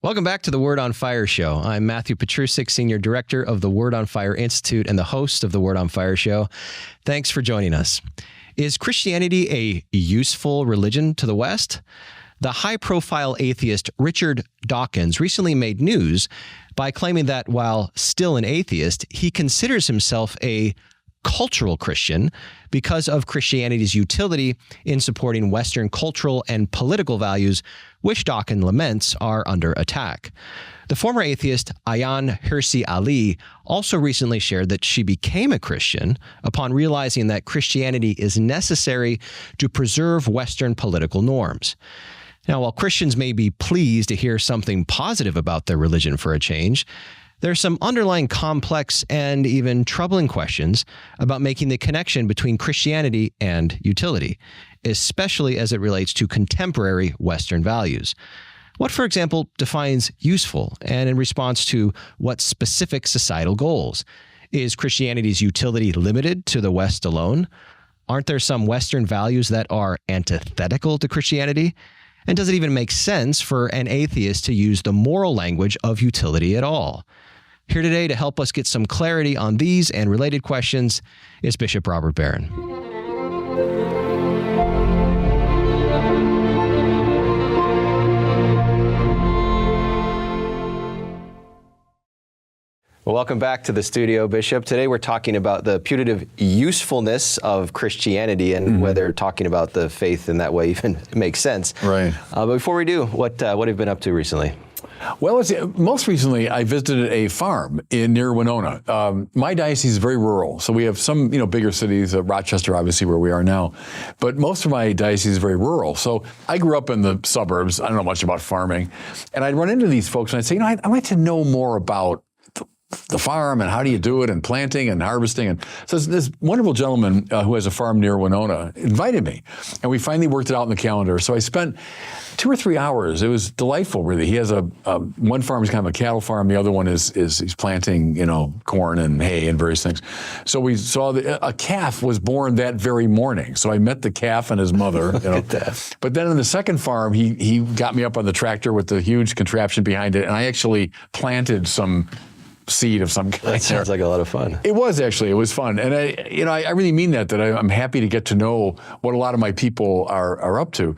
Welcome back to the Word on Fire Show. I'm Matthew Petrusik, Senior Director of the Word on Fire Institute and the host of the Word on Fire Show. Thanks for joining us. Is Christianity a useful religion to the West? The high-profile atheist Richard Dawkins recently made news by claiming that while still an atheist, he considers himself a cultural Christian because of Christianity's utility in supporting Western cultural and political values, which Dawkins laments are under attack. The former atheist Ayaan Hirsi Ali also recently shared that she became a Christian upon realizing that Christianity is necessary to preserve Western political norms. Now, while Christians may be pleased to hear something positive about their religion for a change, there are some underlying complex and even troubling questions about making the connection between Christianity and utility, especially as it relates to contemporary Western values. What, for example, defines useful, and in response to what specific societal goals? Is Christianity's utility limited to the West alone? Aren't there some Western values that are antithetical to Christianity? And does it even make sense for an atheist to use the moral language of utility at all? Here today to help us get some clarity on these and related questions is Bishop Robert Barron. Well, welcome back to the studio, Bishop. Today we're talking about the putative usefulness of Christianity and whether talking about the faith in that way even makes sense. Right. But before we do, what have you been up to recently? Well, most recently, I visited a farm near Winona. My diocese is very rural, so we have some, bigger cities, Rochester, obviously, where we are now. But most of my diocese is very rural. So I grew up in the suburbs. I don't know much about farming. And I'd run into these folks and I'd say, I'd like to know more about the farm and how do you do it and planting and harvesting. And so this wonderful gentleman who has a farm near Winona invited me, and we finally worked it out in the calendar. So I spent 2 or 3 hours. It was delightful, really. He has one farm is kind of a cattle farm. The other one is he's planting, corn and hay and various things. So we saw a calf was born that very morning. So I met the calf and his mother. But then in the second farm, he got me up on the tractor with the huge contraption behind it, and I actually planted some seed of some kind. That sounds like a lot of fun. It was actually. It was fun. And I really mean that I'm happy to get to know what a lot of my people are up to.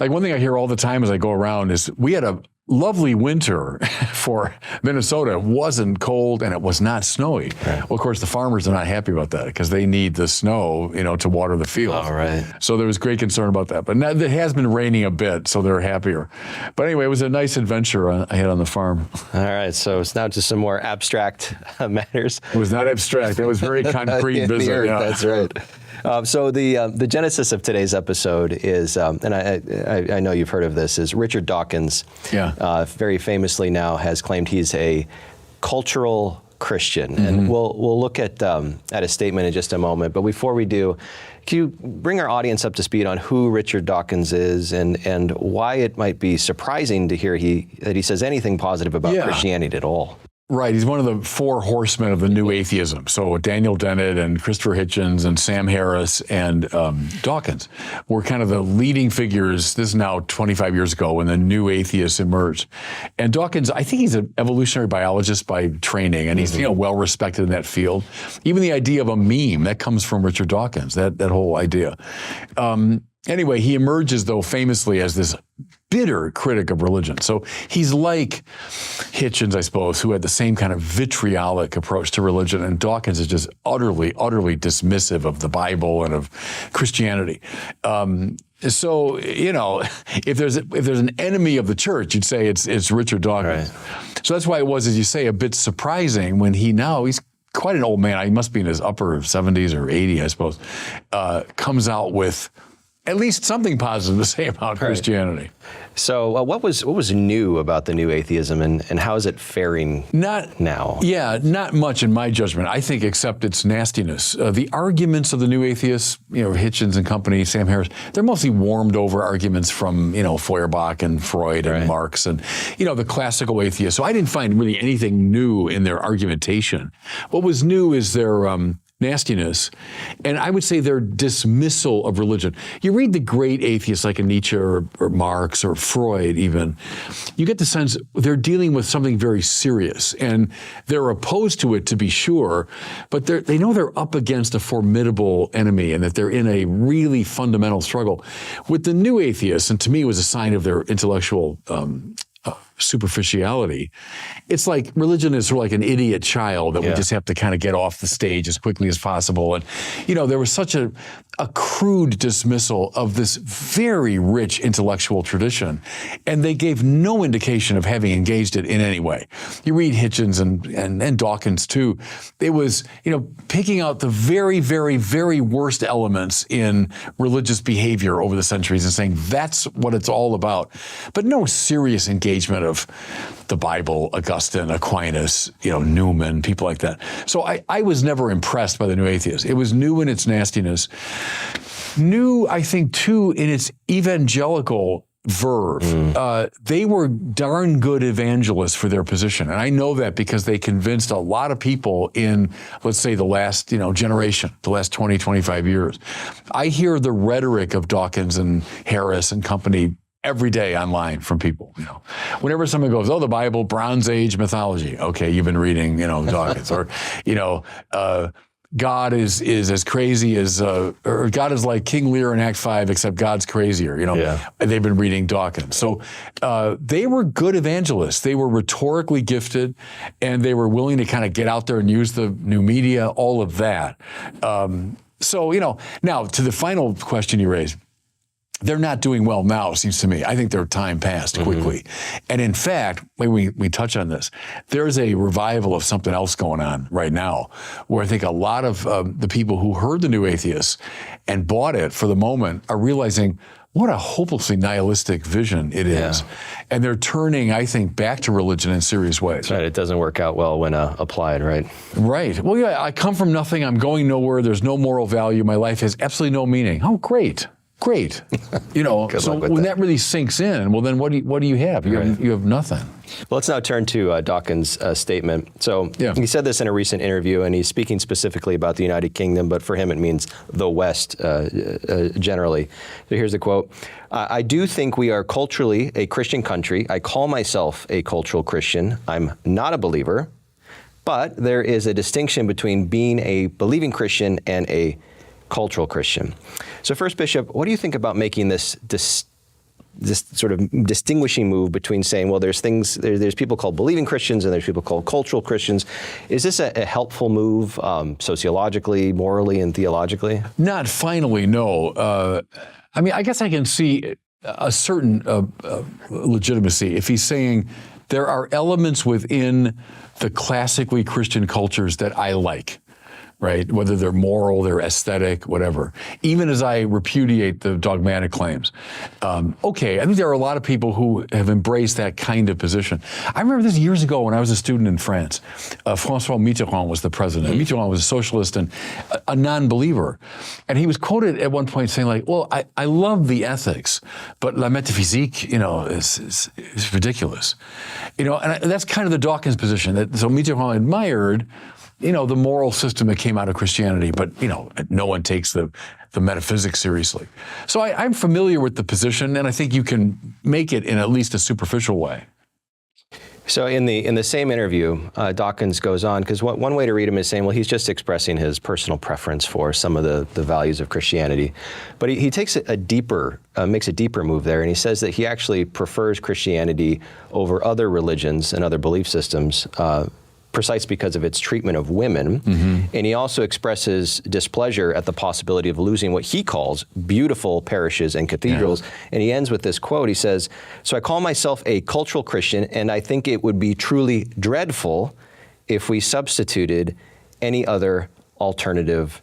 Like one thing I hear all the time as I go around is we had a lovely winter for Minnesota. It wasn't cold and it was not snowy. Right. Well, of course, the farmers are not happy about that because they need the snow, to water the field. All right. So there was great concern about that. But now it has been raining a bit, so they're happier. But anyway, it was a nice adventure I had on the farm. All right. So it's now to some more abstract matters. It was not abstract. It was very concrete business. Yeah. That's right. So the genesis of today's episode is, and I know you've heard of this, is Richard Dawkins. Yeah. Very famously now has claimed he's a cultural Christian, and we'll look at a statement in just a moment. But before we do, can you bring our audience up to speed on who Richard Dawkins is and why it might be surprising to hear that he says anything positive about Christianity at all? Right. He's one of the 4 horsemen of the new atheism. So Daniel Dennett and Christopher Hitchens and Sam Harris and Dawkins were kind of the leading figures. This is now 25 years ago when the new atheists emerged. And Dawkins, I think he's an evolutionary biologist by training, and he's well respected in that field. Even the idea of a meme, that comes from Richard Dawkins, that whole idea. Anyway, he emerges, though, famously as this bitter critic of religion. So he's like Hitchens, I suppose, who had the same kind of vitriolic approach to religion, and Dawkins is just utterly dismissive of the Bible and of Christianity. So, if there's an enemy of the church, you'd say it's Richard Dawkins. Right. So that's why it was, as you say, a bit surprising when he's quite an old man. He must be in his upper 70s or 80, I suppose, comes out with at least something positive to say about Christianity. So what was new about the new atheism, and how is it faring now? Yeah, not much in my judgment, I think, except its nastiness. The arguments of the new atheists, Hitchens and company, Sam Harris, they're mostly warmed over arguments from, Feuerbach and Freud and Marx and, the classical atheists. So I didn't find really anything new in their argumentation. What was new is their nastiness, and I would say their dismissal of religion. You read the great atheists like a Nietzsche or Marx or Freud even, you get the sense they're dealing with something very serious, and they're opposed to it, to be sure, but they know they're up against a formidable enemy and that they're in a really fundamental struggle. With the new atheists, and to me it was a sign of their intellectual superficiality, it's like religion is sort of like an idiot child that we just have to kind of get off the stage as quickly as possible. And, there was such a crude dismissal of this very rich intellectual tradition, and they gave no indication of having engaged it in any way. You read Hitchens and Dawkins too. It was, picking out the very, very, very worst elements in religious behavior over the centuries and saying that's what it's all about. But no serious engagement of the Bible, Augustine, Aquinas, Newman, people like that. So I was never impressed by the new atheists. It was new in its nastiness. New, I think, too, in its evangelical verve. They were darn good evangelists for their position. And I know that because they convinced a lot of people in, let's say, the last, generation, the last 20, 25 years. I hear the rhetoric of Dawkins and Harris and company every day online from people. Whenever someone goes, the Bible, Bronze Age mythology. Okay, you've been reading, Dawkins. Or, God is as crazy as, or God is like King Lear in Act 5, except God's crazier. They've been reading Dawkins. So they were good evangelists. They were rhetorically gifted, and they were willing to kind of get out there and use the new media, all of that. So, now to the final question you raised. They're not doing well now, it seems to me. I think their time passed quickly. And in fact, we touch on this, there's a revival of something else going on right now, where I think a lot of the people who heard the new atheists and bought it for the moment are realizing what a hopelessly nihilistic vision it is. And they're turning, I think, back to religion in serious ways. Right, it doesn't work out well when applied, right? Right. Well, yeah, I come from nothing, I'm going nowhere, there's no moral value, my life has absolutely no meaning. Oh, great. Great. So when that really sinks in, well, then what do you have? You have nothing. Well, let's now turn to Dawkins' statement. So he said this in a recent interview, and he's speaking specifically about the United Kingdom, but for him it means the West generally. So here's the quote. I do think we are culturally a Christian country. I call myself a cultural Christian. I'm not a believer, but there is a distinction between being a believing Christian and a cultural Christian. So first, Bishop, what do you think about making this sort of distinguishing move between saying, well, there's people called believing Christians and there's people called cultural Christians. Is this a helpful move sociologically, morally, and theologically? Not finally, no. I guess I can see a certain legitimacy if he's saying there are elements within the classically Christian cultures that I like. Right? Whether they're moral, they're aesthetic, whatever. Even as I repudiate the dogmatic claims. I think there are a lot of people who have embraced that kind of position. I remember this years ago when I was a student in France. François Mitterrand was the president. Mitterrand was a socialist and a non-believer. And he was quoted at one point saying I love the ethics, but la métaphysique, is ridiculous. And that's kind of the Dawkins position. So Mitterrand admired the moral system that came out of Christianity, but, no one takes the metaphysics seriously. So I'm familiar with the position, and I think you can make it in at least a superficial way. So in the same interview, Dawkins goes on, because one way to read him is saying, well, he's just expressing his personal preference for some of the values of Christianity. But he takes makes a deeper move there, and he says that he actually prefers Christianity over other religions and other belief systems, precise because of its treatment of women. And he also expresses displeasure at the possibility of losing what he calls beautiful parishes and cathedrals. And he ends with this quote. He says, so I call myself a cultural Christian, and I think it would be truly dreadful if we substituted any other alternative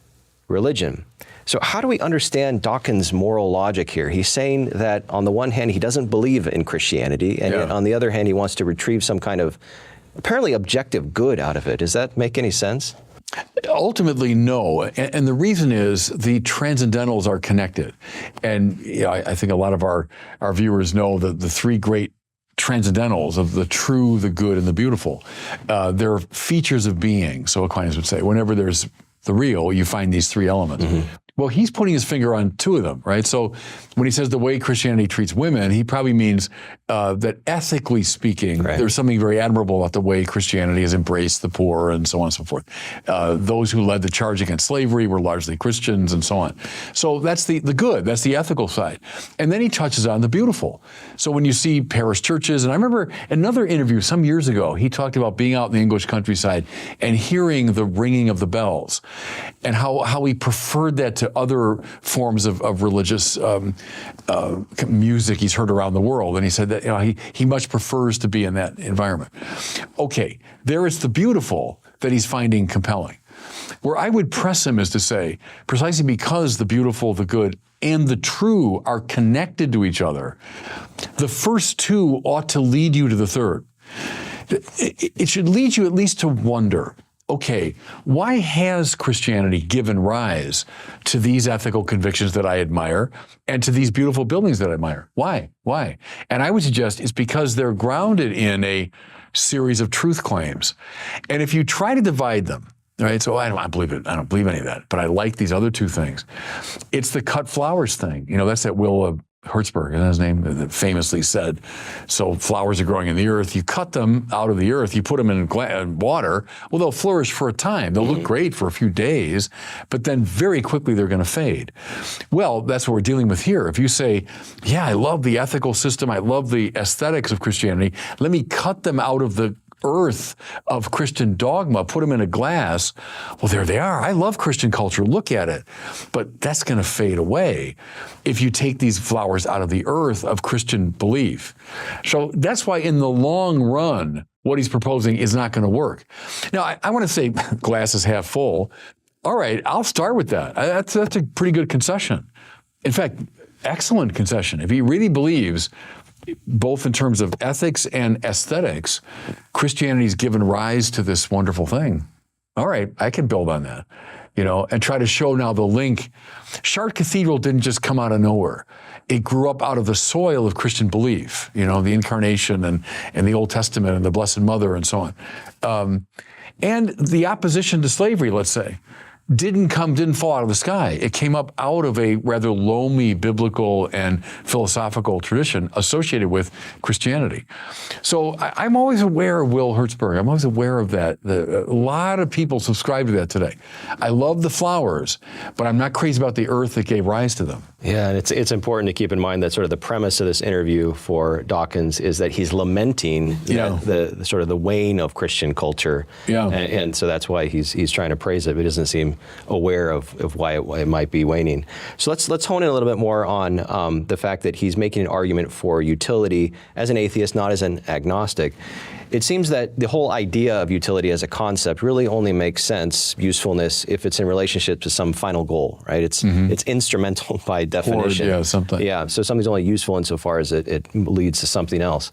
religion. So how do we understand Dawkins' moral logic here? He's saying that on the one hand, he doesn't believe in Christianity, and yet on the other hand, he wants to retrieve some kind of apparently objective good out of it. Does that make any sense? Ultimately, no. And the reason is the transcendentals are connected. And I think a lot of our viewers know that the three great transcendentals of the true, the good, and the beautiful. They're features of being, so Aquinas would say. Whenever there's the real, you find these three elements. Well, he's putting his finger on two of them, right? So when he says the way Christianity treats women, he probably means that ethically speaking, there's something very admirable about the way Christianity has embraced the poor and so on and so forth. Those who led the charge against slavery were largely Christians and so on. So that's the good, that's the ethical side. And then he touches on the beautiful. So when you see parish churches, and I remember another interview some years ago, he talked about being out in the English countryside and hearing the ringing of the bells and how he preferred that to other forms of religious music he's heard around the world. And he said that he much prefers to be in that environment. Okay, there is the beautiful that he's finding compelling. Where I would press him is to say, precisely because the beautiful, the good, and the true are connected to each other, the first two ought to lead you to the third. It should lead you at least to wonder, okay, why has Christianity given rise to these ethical convictions that I admire and to these beautiful buildings that I admire? Why? And I would suggest it's because they're grounded in a series of truth claims. And if you try to divide them, right? So I don't believe it. I don't believe any of that, but I like these other two things. It's the cut flowers thing. That's that Will Hertzberg, isn't his name, that famously said, so flowers are growing in the earth. You cut them out of the earth, you put them in water, well, they'll flourish for a time. They'll look great for a few days, but then very quickly they're going to fade. Well, that's what we're dealing with here. If you say, yeah, I love the ethical system, I love the aesthetics of Christianity, let me cut them out of the earth of Christian dogma, put them in a glass. Well, there they are. I love Christian culture. Look at it. But that's going to fade away if you take these flowers out of the earth of Christian belief. So that's why in the long run, what he's proposing is not going to work. Now, I want to say glass is half full. All right, I'll start with that. That's a pretty good concession. In fact, excellent concession. If he really believes, both in terms of ethics and aesthetics, Christianity's given rise to this wonderful thing. All right, I can build on that, and try to show now the link. Chartres Cathedral didn't just come out of nowhere. It grew up out of the soil of Christian belief, the Incarnation and the Old Testament and the Blessed Mother and so on. And the opposition to slavery, let's say, didn't fall out of the sky. It came up out of a rather loamy biblical and philosophical tradition associated with Christianity. So I'm always aware of Will Hertzberg. I'm always aware of that. A lot of people subscribe to that today. I love the flowers, but I'm not crazy about the earth that gave rise to them. Yeah, and it's important to keep in mind that sort of the premise of this interview for Dawkins is that he's lamenting the sort of the wane of Christian culture. Yeah. And so that's why he's trying to praise it, but he doesn't seem aware of why it might be waning. So let's hone in a little bit more on the fact that he's making an argument for utility as an atheist, not as an agnostic. It seems that the whole idea of utility as a concept really only makes sense, usefulness, if it's in relationship to some final goal, right? It's instrumental by definition. Something. Yeah, so something's only useful insofar as it leads to something else.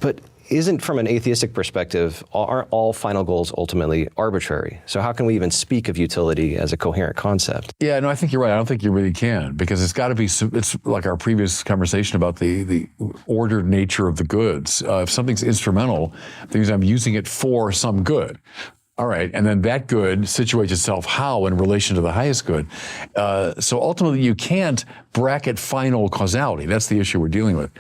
But isn't, from an atheistic perspective, aren't all final goals ultimately arbitrary? So how can we even speak of utility as a coherent concept? Yeah, no, I think you're right. I don't think you really can, because it's got to be, it's like our previous conversation about the ordered nature of the goods. If something's instrumental, that means I'm using it for some good. All right, and then that good situates itself how in relation to the highest good. So ultimately, you can't bracket final causality. That's the issue we're dealing with.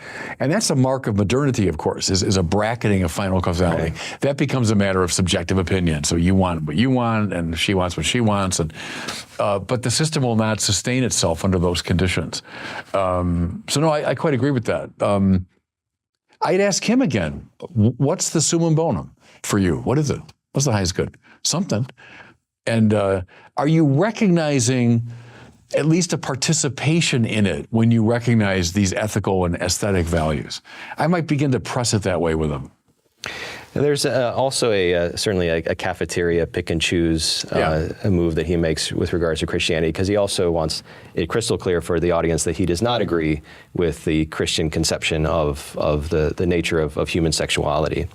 And that's a mark of modernity, of course, is a bracketing of final causality. Right. That becomes a matter of subjective opinion. So you want what you want, and she wants what she wants. And but the system will not sustain itself under those conditions. So no, I quite agree with that. I'd ask him again, what's the summum bonum for you? What is it? What's the highest good? Something. And are you recognizing at least a participation in it when you recognize these ethical and aesthetic values? I might begin to press it that way with them. And there's also certainly a cafeteria pick and choose a move that he makes with regards to Christianity, because he also wants it crystal clear for the audience that he does not agree with the Christian conception of the nature of human sexuality.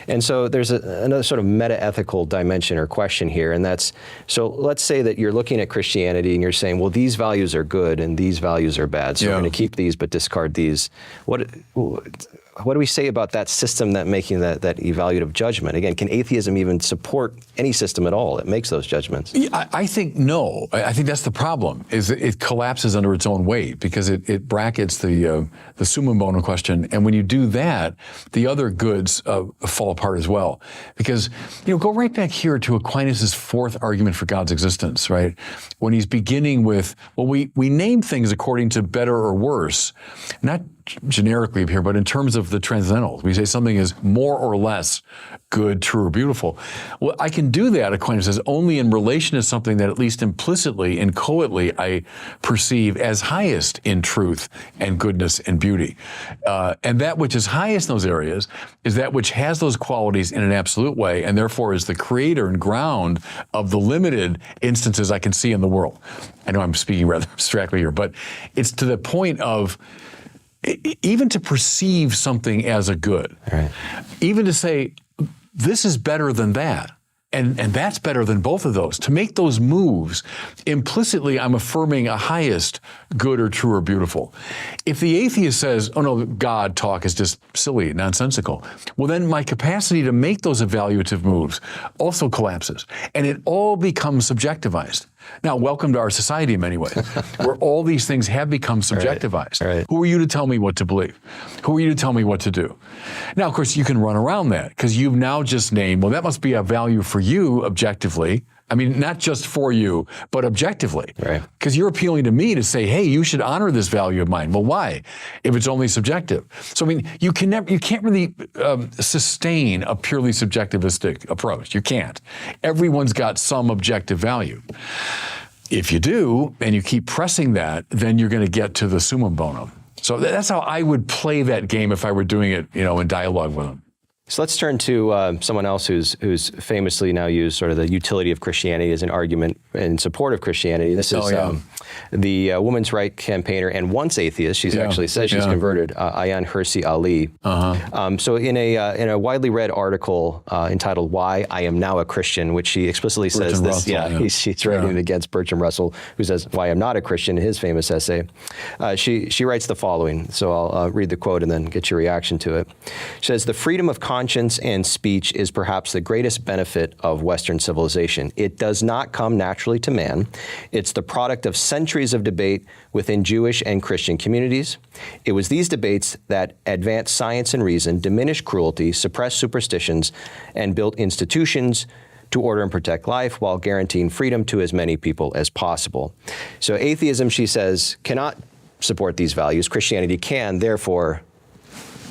And so there's another sort of meta-ethical dimension or question here, and that's, so let's say that you're looking at Christianity and you're saying, well, these values are good and these values are bad, so we're going to keep these but discard these. what do we say about that system that making that evaluative judgment? Again, can atheism even support any system at all that makes those judgments? I think no. I think that's the problem, is it collapses under its own weight because it brackets the summum bonum question. And when you do that, the other goods fall apart as well. Because, go right back here to Aquinas' fourth argument for God's existence, right? When he's beginning with, we name things according to better or worse, not generically here, but in terms of the transcendental. We say something is more or less good, true, or beautiful. Well, I can do that, Aquinas says, only in relation to something that at least implicitly, inchoately, I perceive as highest in truth and goodness and beauty. And that which is highest in those areas is that which has those qualities in an absolute way, and therefore is the creator and ground of the limited instances I can see in the world. I know I'm speaking rather abstractly here, but it's to the point of even to perceive something as a good, right. Even to say, this is better than that, and that's better than both of those. To make those moves, implicitly I'm affirming a highest good or true or beautiful. If the atheist says, oh no, God talk is just silly, nonsensical, well then my capacity to make those evaluative moves also collapses, and it all becomes subjectivized. Now, welcome to our society in many ways, where all these things have become subjectivized. Right. Who are you to tell me what to believe? Who are you to tell me what to do? Now, of course, you can run around that because you've now just named, well, that must be a value for you objectively. I mean, not just for you, but objectively. Right. Because you're appealing to me to say, hey, you should honor this value of mine. Well, why? If it's only subjective. So, I mean, you can't really sustain a purely subjectivistic approach. You can't. Everyone's got some objective value. If you do, and you keep pressing that, then you're going to get to the summum bonum. So that's how I would play that game if I were doing it, in dialogue with them. So let's turn to someone else who's famously now used sort of the utility of Christianity as an argument in support of Christianity. This is the women's right campaigner and once atheist. She's actually says she's converted. Ayaan Hirsi Ali. So in a widely read article entitled "Why I Am Now a Christian," which she explicitly says she's writing against Bertrand Russell, who says "Why I'm not a Christian" in his famous essay. She writes the following. So I'll read the quote and then get your reaction to it. She says, "The freedom of conscience and speech is perhaps the greatest benefit of Western civilization. It does not come naturally to man. It's the product of centuries of debate within Jewish and Christian communities. It was these debates that advanced science and reason, diminished cruelty, suppressed superstitions, and built institutions to order and protect life while guaranteeing freedom to as many people as possible." So atheism, she says, cannot support these values. Christianity can, therefore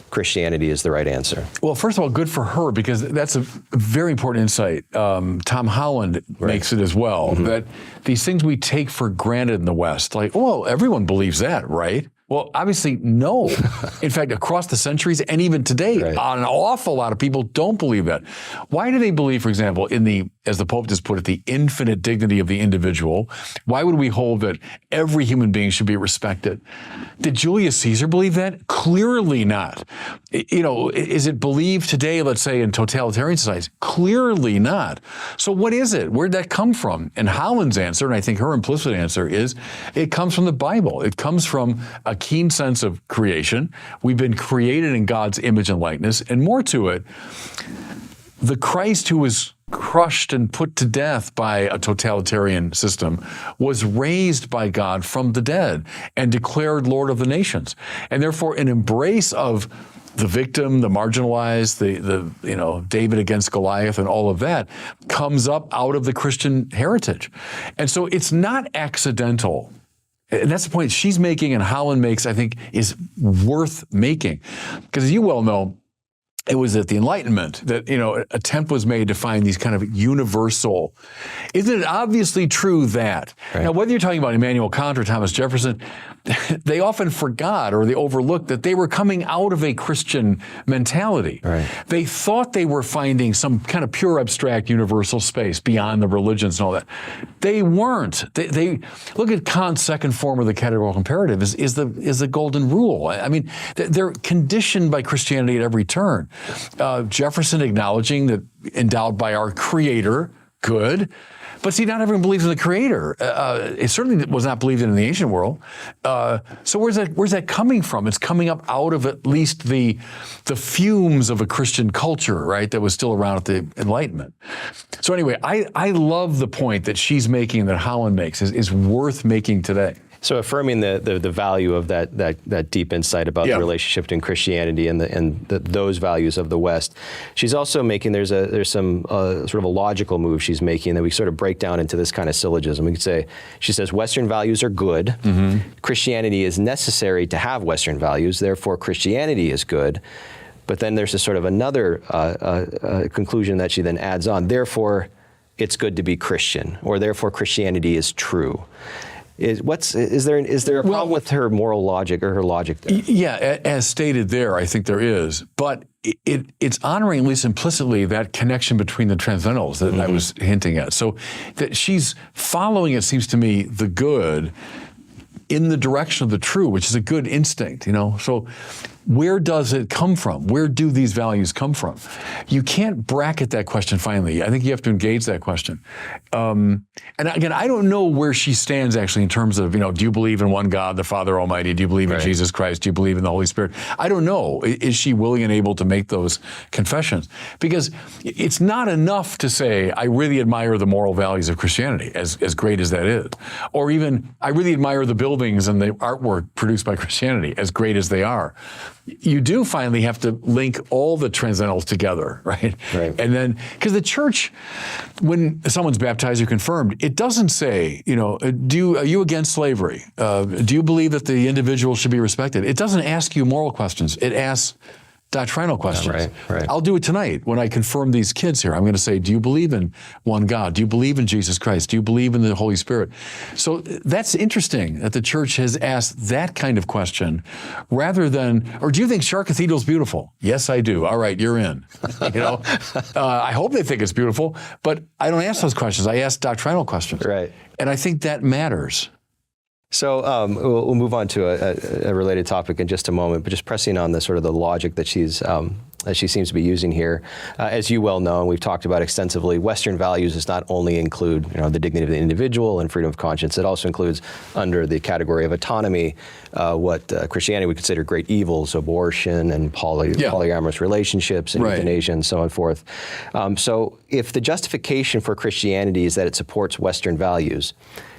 Christianity is the right answer. Well, first of all, good for her, because that's a very important insight. Tom Holland makes it as well, that these things we take for granted in the West, like, well, everyone believes that, right? Well, obviously, no. In fact, across the centuries and even today, an awful lot of people don't believe that. Why do they believe, for example, in the, as the Pope just put it, the infinite dignity of the individual? Why would we hold that every human being should be respected? Did Julius Caesar believe that? Clearly not. Is it believed today, let's say, in totalitarian societies? Clearly not. So what is it? Where'd that come from? And Holland's answer, and I think her implicit answer is, it comes from the Bible. It comes from a keen sense of creation. We've been created in God's image and likeness, and more to it, the Christ who was crushed and put to death by a totalitarian system was raised by God from the dead and declared Lord of the nations. And therefore, an embrace of the victim, the marginalized, the David against Goliath and all of that comes up out of the Christian heritage. And so it's not accidental. And that's the point she's making and Holland makes, I think, is worth making. Because as you well know, it was at the Enlightenment that, an attempt was made to find these kind of universal. Isn't it obviously true that? Now, whether you're talking about Immanuel Kant or Thomas Jefferson, they often forgot or they overlooked that they were coming out of a Christian mentality. They thought they were finding some kind of pure abstract universal space beyond the religions and all that. They weren't. They look at Kant's second form of the categorical imperative is the golden rule. I mean, they're conditioned by Christianity at every turn. Jefferson acknowledging that endowed by our Creator, good. But see, not everyone believes in the Creator. It certainly was not believed in the ancient world. So where's that coming from? It's coming up out of at least the fumes of a Christian culture, right, that was still around at the Enlightenment. So anyway, I love the point that she's making, that Holland makes, is worth making today. So affirming the value of that deep insight about the relationship between Christianity and those values of the West. She's also making, there's some sort of a logical move she's making that we sort of break down into this kind of syllogism. We could say, she says, Western values are good. Christianity is necessary to have Western values, therefore Christianity is good. But then there's a sort of another conclusion that she then adds on, therefore it's good to be Christian, or therefore Christianity is true. Is there a problem with her moral logic or her logic there? Yeah, as stated there, I think there is. But it's honoring, at least implicitly, that connection between the transcendentals that I was hinting at. So that she's following, it seems to me, the good in the direction of the true, which is a good instinct, So where does it come from? Where do these values come from? You can't bracket that question finally. I think you have to engage that question. And again, I don't know where she stands actually in terms of, do you believe in one God, the Father Almighty? Do you believe in Jesus Christ? Do you believe in the Holy Spirit? I don't know. Is she willing and able to make those confessions? Because it's not enough to say, I really admire the moral values of Christianity, as great as that is. Or even, I really admire the buildings and the artwork produced by Christianity, as great as they are. You do finally have to link all the transcendentals together, right? And then, because the church, when someone's baptized or confirmed, it doesn't say, are you against slavery? Do you believe that the individual should be respected? It doesn't ask you moral questions. It asks doctrinal questions. Right. I'll do it tonight when I confirm these kids here. I'm going to say, do you believe in one God? Do you believe in Jesus Christ? Do you believe in the Holy Spirit? So that's interesting that the church has asked that kind of question rather than, or do you think Chartres Cathedral is beautiful? Yes, I do. All right, you're in. I hope they think it's beautiful, but I don't ask those questions. I ask doctrinal questions. Right. And I think that matters. So we'll move on to a related topic in just a moment, but just pressing on the sort of the logic that she seems to be using here. As you well know, and we've talked about extensively, Western values does not only include the dignity of the individual and freedom of conscience. It also includes, under the category of autonomy, what Christianity would consider great evils, abortion and polyamorous relationships and euthanasia and so on and forth. So if the justification for Christianity is that it supports Western values,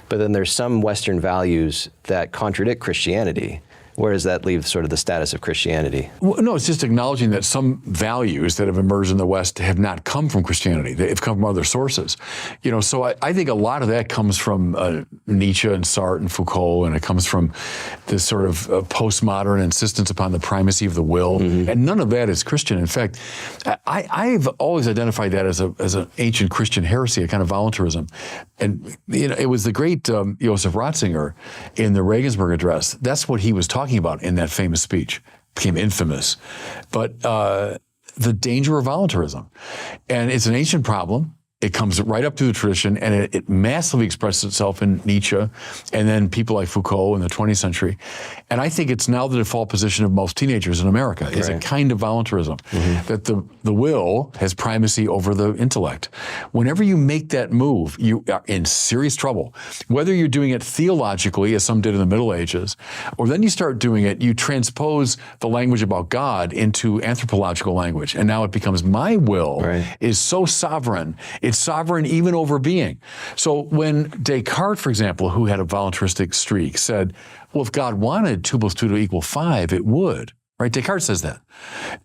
but then there's some Western values that contradict Christianity, where does that leave sort of the status of Christianity? Well, no, it's just acknowledging that some values that have emerged in the West have not come from Christianity. They've come from other sources. So I think a lot of that comes from Nietzsche and Sartre and Foucault, and it comes from this sort of postmodern insistence upon the primacy of the will. And none of that is Christian. In fact, I've always identified that as an ancient Christian heresy, a kind of voluntarism. And it was the great Joseph Ratzinger in the Regensburg Address. That's what he was talking about in that famous speech. Became infamous. But the danger of voluntarism. And it's an ancient problem. It comes right up through the tradition, and it massively expresses itself in Nietzsche and then people like Foucault in the 20th century. And I think it's now the default position of most teenagers in America is a kind of voluntarism, that the will has primacy over the intellect. Whenever you make that move, you are in serious trouble. Whether you're doing it theologically, as some did in the Middle Ages, or then you start doing it, you transpose the language about God into anthropological language. And now it becomes my will is so sovereign. It's sovereign even over being. So when Descartes, for example, who had a voluntaristic streak, said, well, if God wanted 2 + 2 to equal 5, it would. Right? Descartes says that.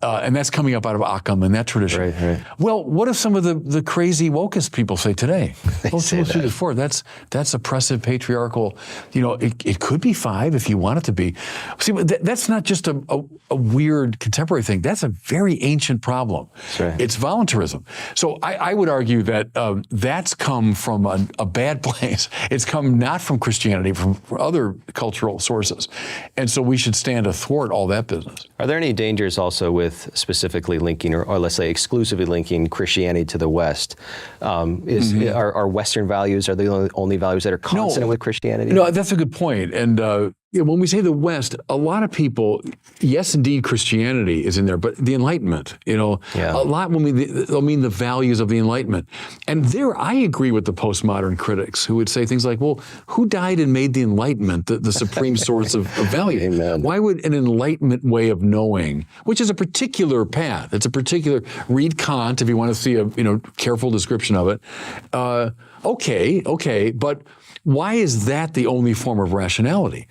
And that's coming up out of Occam and that tradition. Well, what if some of the crazy wokest people say today? Well, 2 + 2 is 4. That's oppressive, patriarchal. It could be 5 if you want it to be. See, that's not just a weird contemporary thing. That's a very ancient problem. It's voluntarism. So I would argue that that's come from a bad place. It's come not from Christianity, from other cultural sources. And so we should stand athwart all that business. Are there any dangers also with specifically linking, or let's say exclusively linking Christianity to the West? Are Western values, are they the only values that are consonant with Christianity? No, that's a good point. And when we say the West, a lot of people, yes, indeed, Christianity is in there, but the Enlightenment, a lot when they'll mean the values of the Enlightenment. And there, I agree with the postmodern critics who would say things like, well, who died and made the Enlightenment the supreme source of value? Amen. Why would an Enlightenment way of knowing, which is a particular path, it's a particular, read Kant if you want to see a careful description of it. Okay, but why is that the only form of rationality?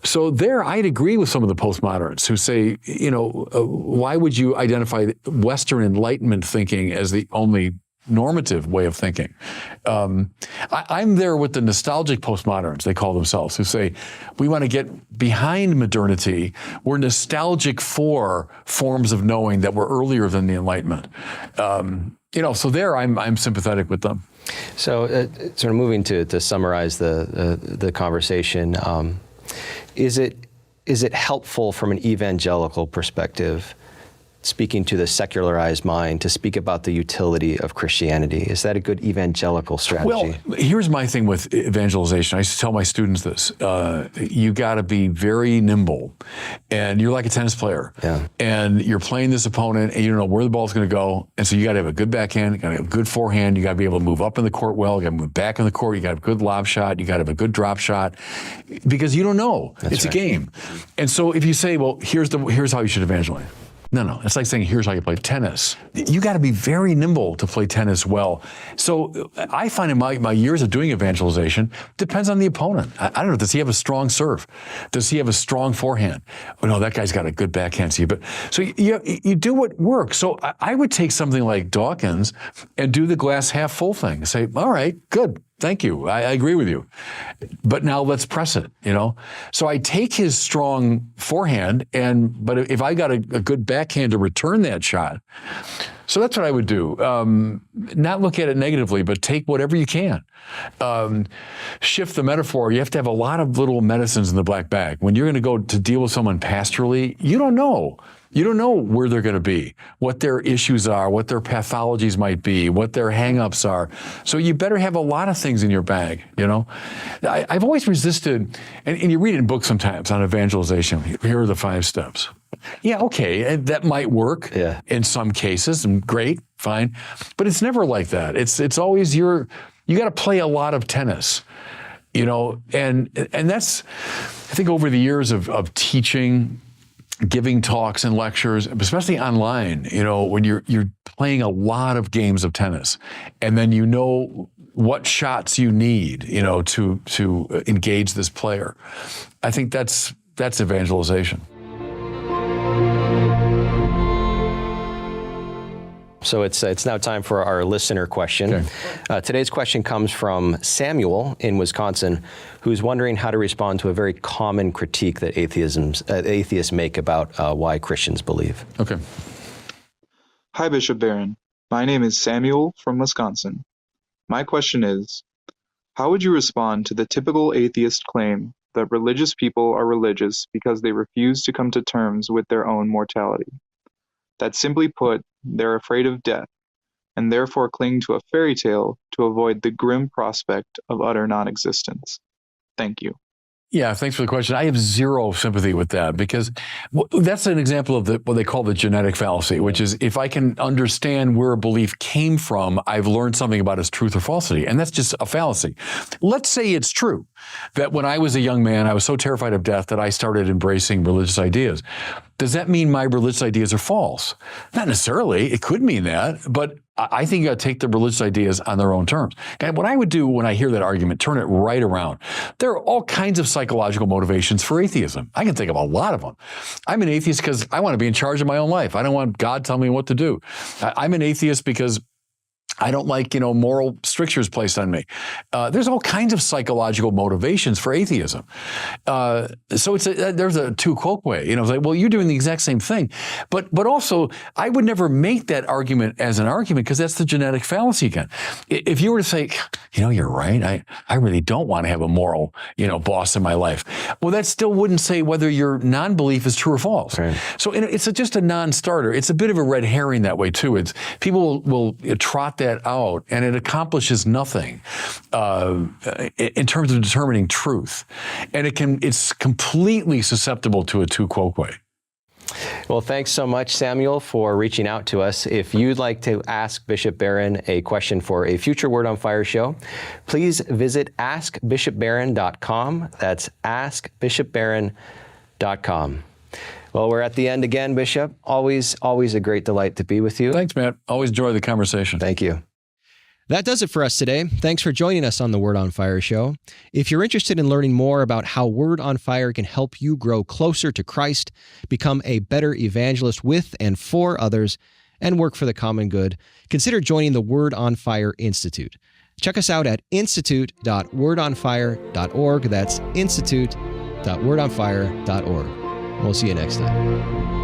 So there, I'd agree with some of the postmoderns who say, why would you identify Western Enlightenment thinking as the only normative way of thinking? I'm there with the nostalgic postmoderns, they call themselves, who say, we want to get behind modernity. We're nostalgic for forms of knowing that were earlier than the Enlightenment. So there, I'm sympathetic with them. So, sort of moving to summarize the conversation, is it helpful from an evangelical perspective, speaking to the secularized mind, to speak about the utility of Christianity? Is that a good evangelical strategy? Well, here's my thing with evangelization. I used to tell my students this. You got to be very nimble. And you're like a tennis player. Yeah. And you're playing this opponent, and you don't know where the ball's going to go. And so you got to have a good backhand, you got to have a good forehand, you got to be able to move up in the court well, you got to move back in the court, you got to have a good lob shot, you got to have a good drop shot, because you don't know. It's right. A game. And so if you say, well, here's how you should evangelize. No. It's like saying, here's how you play tennis. You got to be very nimble to play tennis well. So I find in my years of doing evangelization, depends on the opponent. I don't know, does he have a strong serve? Does he have a strong forehand? Oh, no, that guy's got a good backhand. So you do what works. So I would take something like Dawkins and do the glass half full thing. Say, all right, good. Thank you. I agree with you. But now let's press it, So I take his strong forehand, but if I got a good backhand to return that shot, so that's what I would do. Not look at it negatively, but take whatever you can. Shift the metaphor. You have to have a lot of little medicines in the black bag. When you're going to go to deal with someone pastorally, you don't know. You don't know where they're going to be, what their issues are, what their pathologies might be, what their hang-ups are. So you better have a lot of things in your bag, I've always resisted, and you read it in books sometimes on evangelization. Here are the 5 steps. Yeah, okay, that might work in some cases, and great, fine. But it's never like that. It's always you got to play a lot of tennis, and that's, I think over the years of teaching, giving talks and lectures, especially online, when you're playing a lot of games of tennis, and then what shots you need, to engage this player. I think that's evangelization. So it's now time for our listener question. Okay. Today's question comes from Samuel in Wisconsin, who's wondering how to respond to a very common critique that atheists make about why Christians believe. Okay. Hi, Bishop Barron. My name is Samuel from Wisconsin. My question is, how would you respond to the typical atheist claim that religious people are religious because they refuse to come to terms with their own mortality? That simply put, they're afraid of death, and therefore cling to a fairy tale to avoid the grim prospect of utter non-existence. Thank you. Yeah, thanks for the question. I have zero sympathy with that, because that's an example of what they call the genetic fallacy, which is if I can understand where a belief came from, I've learned something about its truth or falsity. And that's just a fallacy. Let's say it's true that when I was a young man, I was so terrified of death that I started embracing religious ideas. Does that mean my religious ideas are false? Not necessarily. It could mean that, but I think you got to take the religious ideas on their own terms. And what I would do when I hear that argument, turn it right around. There are all kinds of psychological motivations for atheism. I can think of a lot of them. I'm an atheist because I want to be in charge of my own life. I don't want God telling me what to do. I'm an atheist because I don't like, moral strictures placed on me. There's all kinds of psychological motivations for atheism. So there's a tu quoque, it's like, well, you're doing the exact same thing. But also, I would never make that argument as an argument, because that's the genetic fallacy again. If you were to say, you're right, I really don't want to have a moral, boss in my life. Well, that still wouldn't say whether your non-belief is true or false. Right. So it's just a non-starter. It's a bit of a red herring that way too. People will trot that out, and it accomplishes nothing in terms of determining truth. And it's completely susceptible to a tu quoque. Well, thanks so much, Samuel, for reaching out to us. If you'd like to ask Bishop Barron a question for a future Word on Fire show, please visit askbishopbarron.com. That's askbishopbarron.com. Well, we're at the end again, Bishop. Always a great delight to be with you. Thanks, Matt. Always enjoy the conversation. Thank you. That does it for us today. Thanks for joining us on the Word on Fire show. If you're interested in learning more about how Word on Fire can help you grow closer to Christ, become a better evangelist with and for others, and work for the common good, consider joining the Word on Fire Institute. Check us out at institute.wordonfire.org. That's institute.wordonfire.org. We'll see you next time.